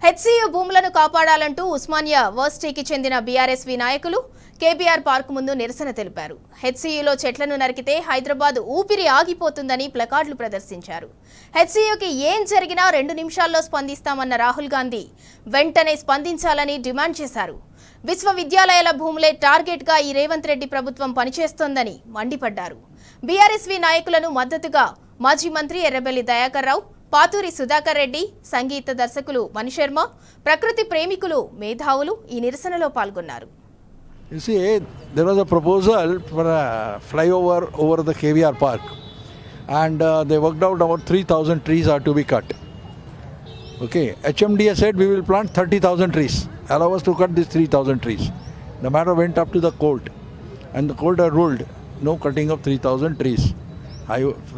HCU భూములను కాపాడాలంటూ ఉస్మానియా వర్సిటీకి చెందిన BRSV నాయకులు కేబీఆర్ పార్క్ ముందు నిరసన తెలిపారు. హెచ్సీయూలో చెట్లను నరికితే హైదరాబాద్ ఊపిరి ఆగిపోతుందని ప్లకార్డులు ప్రదర్శించారు. హెచ్సీయూకి ఏం జరిగినా 2 నిమిషాల్లో స్పందిస్తామన్న రాహుల్ గాంధీ వెంటనే స్పందించాలని డిమాండ్ చేశారు. విశ్వవిద్యాలయాల భూములే టార్గెట్గా ఈ రేవంత్ రెడ్డి ప్రభుత్వం పనిచేస్తోందని మండిపడ్డారు. బీఆర్ఎస్వీ నాయకులను మద్దతుగా మాజీ మంత్రి ఎర్రబెల్లి దయాకర్ రావు, పాతూరి సుధాకర్ రెడ్డి, సంగీత దర్శకులు మణిశర్మ, ప్రకృతి ప్రేమికులు మేధావులు ఈ నిరసనలో పాల్గొన్నారు. You see, there was a proposal for a flyover over the KBR Park, and they worked out about 3,000 trees are to be cut. Okay, HMDA said we will plant 30,000 trees. Allow us to cut these 3,000 trees. The matter went up to the court, and the court had ruled no cutting of 3,000 trees.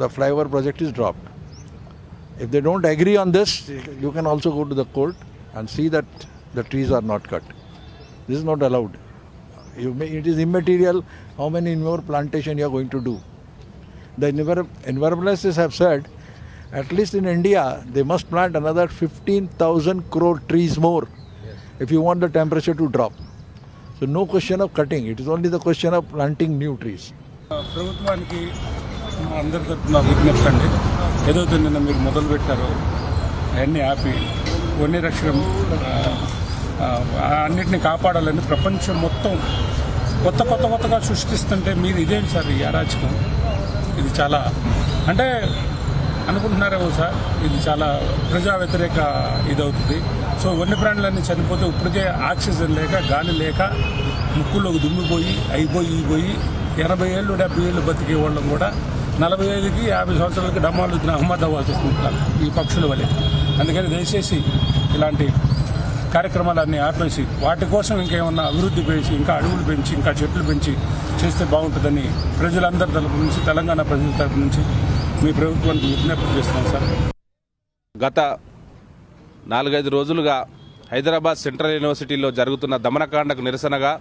The flyover project is dropped. If they don't agree on this, you can also go to the court and see that the trees are not cut. This is not allowed. It is immaterial how many more plantation you are going to do. The environmentalists have said, at least in India, they must plant another 15,000 crore trees more if you want the temperature to drop. So no question of cutting, it is only the question of planting new trees. ప్రభుత్వానికి అందరి తరఫున విజ్ఞప్తి అండి, ఏదైతే నిన్న మీరు మొదలు పెట్టారో అవన్నీ ఆపి వన్య రక్షణ అన్నిటిని కాపాడాలని ప్రపంచం మొత్తం కొత్తగా సృష్టిస్తుంటే మీరు ఇదేంటి సార్ ఈ అరాచకం? ఇది చాలా అంటే అనుకుంటున్నారేమో సార్, ఇది చాలా ప్రజా వ్యతిరేక ఇదవుతుంది. సో వన్యప్రాణులన్నీ చనిపోతే ఇప్పటికే ఆక్సిజన్ లేక, గాలి లేక, ముక్కులోకి దుమ్మిపోయి అయిపోయి 80 ఏళ్ళు 70 ఏళ్ళు బతికే వాళ్ళం కూడా 45కి 50 సంవత్సరాలకి డమ్మాలు అహ్మద్ అవ్వాల్సి వస్తుంటారు ఈ పక్షుల వల్ల. అందుకని దయచేసి ఇలాంటి కార్యక్రమాలన్నీ ఆపేసి వాటి కోసం ఇంకేమన్నా అభివృద్ధి పెంచి, ఇంకా అడవులు పెంచి, ఇంకా చెట్లు పెంచి చేస్తే బాగుంటుందని ప్రజలందరి తరపు నుంచి, తెలంగాణ ప్రజల తరపు నుంచి మీ ప్రభుత్వానికి విజ్ఞప్తి చేస్తున్నాం సార్. గత 4-5 రోజులుగా హైదరాబాద్ సెంట్రల్ యూనివర్సిటీలో జరుగుతున్న దమనకాండకు నిరసనగా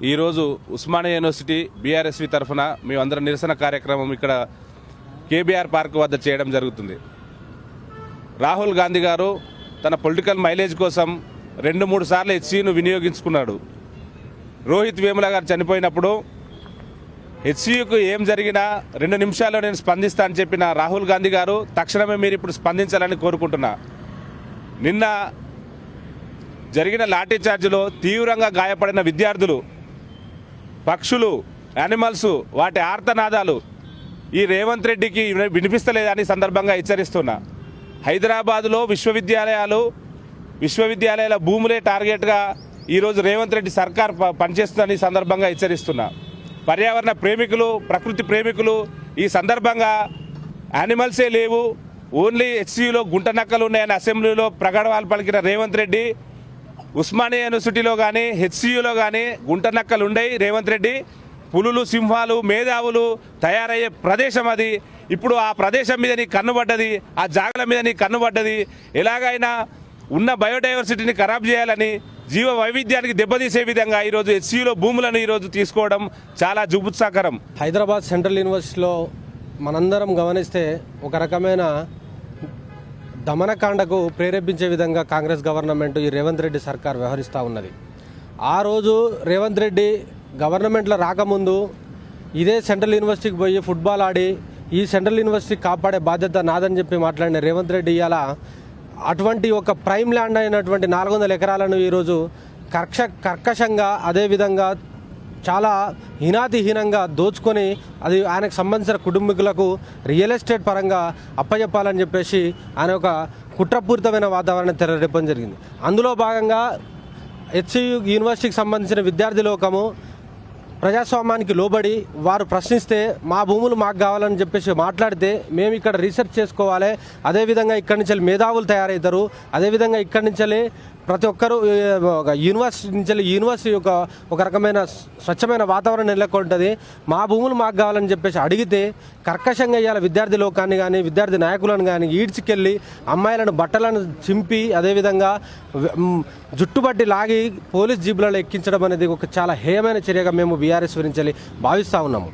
ఈరోజు ఉస్మానియా యూనివర్సిటీ బీఆర్ఎస్వీ తరఫున మేమందరం నిరసన కార్యక్రమం ఇక్కడ కేబీఆర్ పార్క్ వద్ద చేయడం జరుగుతుంది. రాహుల్ గాంధీ గారు తన పొలిటికల్ మైలేజ్ కోసం 2-3 సార్లు హెచ్సీయూను వినియోగించుకున్నాడు. రోహిత్ వేముల గారు చనిపోయినప్పుడు హెచ్సీయూకు ఏం జరిగినా 2 నిమిషాల్లో నేను స్పందిస్తా అని చెప్పిన రాహుల్ గాంధీ గారు తక్షణమే మీరు ఇప్పుడు స్పందించాలని కోరుకుంటున్నా. నిన్న జరిగిన లాఠీ చార్జ్లో తీవ్రంగా గాయపడిన విద్యార్థులు, పక్షులు, యానిమల్స్, వాటి ఆర్తనాదాలు ఈ రేవంత్ రెడ్డికి వినిపిస్తలేదని సందర్భంగా హెచ్చరిస్తున్నా. హైదరాబాదులో విశ్వవిద్యాలయాల భూములే టార్గెట్గా ఈరోజు రేవంత్ రెడ్డి సర్కార్ పనిచేస్తుందని సందర్భంగా హెచ్చరిస్తున్నా. పర్యావరణ ప్రేమికులు, ప్రకృతి ప్రేమికులు ఈ సందర్భంగా యానిమల్సే లేవు, ఓన్లీ హెచ్సీయూలో గుంట నక్కలు ఉన్నాయని అసెంబ్లీలో ప్రగడవాలు పలికిన రేవంత్ రెడ్డి ఉస్మానియా యూనివర్సిటీలో కానీ హెచ్సీయూలో కానీ గుంట నక్కలు ఉండయి. రేవంత్ రెడ్డి పులులు, సింహాలు, మేధావులు తయారయ్యే ప్రదేశం అది. ఇప్పుడు ఆ ప్రదేశం మీద నీ కన్నుబడ్డది, ఆ జాగల మీద నీ కన్నుబడ్డది. ఎలాగైనా ఉన్న బయోడైవర్సిటీని ఖరాబ్ చేయాలని, జీవ వైవిధ్యానికి దెబ్బతీసే విధంగా ఈరోజు హెచ్సీయూలో భూములను ఈరోజు తీసుకోవడం చాలా జుగుప్సాకరం. హైదరాబాద్ సెంట్రల్ యూనివర్సిటీలో మనందరం గమనిస్తే ఒక రకమైన దమనకాండకు ప్రేరేపించే విధంగా కాంగ్రెస్ గవర్నమెంట్, ఈ రేవంత్ రెడ్డి సర్కార్ వ్యవహరిస్తూ ఉన్నది. ఆ రోజు రేవంత్ రెడ్డి గవర్నమెంట్లో రాకముందు ఇదే సెంట్రల్ యూనివర్సిటీకి పోయి ఫుట్బాల్ ఆడి ఈ సెంట్రల్ యూనివర్సిటీ కాపాడే బాధ్యత నాదని చెప్పి మాట్లాడిన రేవంత్ రెడ్డి ఇవాళ అటువంటి ఒక ప్రైమ్ ల్యాండ్ అయినటువంటి 400 ఎకరాలను ఈరోజు కర్కశంగా, అదేవిధంగా చాలా హీనాతిహీనంగా దోచుకొని అది ఆయనకు సంబంధించిన కుటుంబీకులకు రియల్ ఎస్టేట్ పరంగా అప్పచెప్పాలని చెప్పేసి ఆయన ఒక కుట్రపూరితమైన వాతావరణం తెరలేపడం జరిగింది. అందులో భాగంగా హెచ్సీయూ యూనివర్సిటీకి సంబంధించిన విద్యార్థి లోకము ప్రజాస్వామ్యానికి లోబడి వారు ప్రశ్నిస్తే మా భూములు మాకు కావాలని చెప్పేసి మాట్లాడితే మేము ఇక్కడ రీసెర్చ్ చేసుకోవాలి, అదేవిధంగా ఇక్కడి నుంచి మేధావులు తయారవుతారు, అదేవిధంగా ఇక్కడి నుంచి ప్రతి ఒక్కరూ యూనివర్సిటీ నుంచి యూనివర్సిటీ ఒక రకమైన స్వచ్ఛమైన వాతావరణం నెలకొంటుంది, మా భూములు మాకు కావాలని చెప్పేసి అడిగితే కర్కశంగా ఇవ్వాలి విద్యార్థి లోకాన్ని కానీ విద్యార్థి నాయకులను కానీ ఈడ్చికెళ్ళి అమ్మాయిలను బట్టలను చింపి అదేవిధంగా జుట్టుబట్టి లాగి పోలీస్ జీబులలో ఎక్కించడం అనేది ఒక చాలా హేయమైన చర్యగా మేము బీఆర్ఎస్ గురించి భావిస్తూ ఉన్నాము.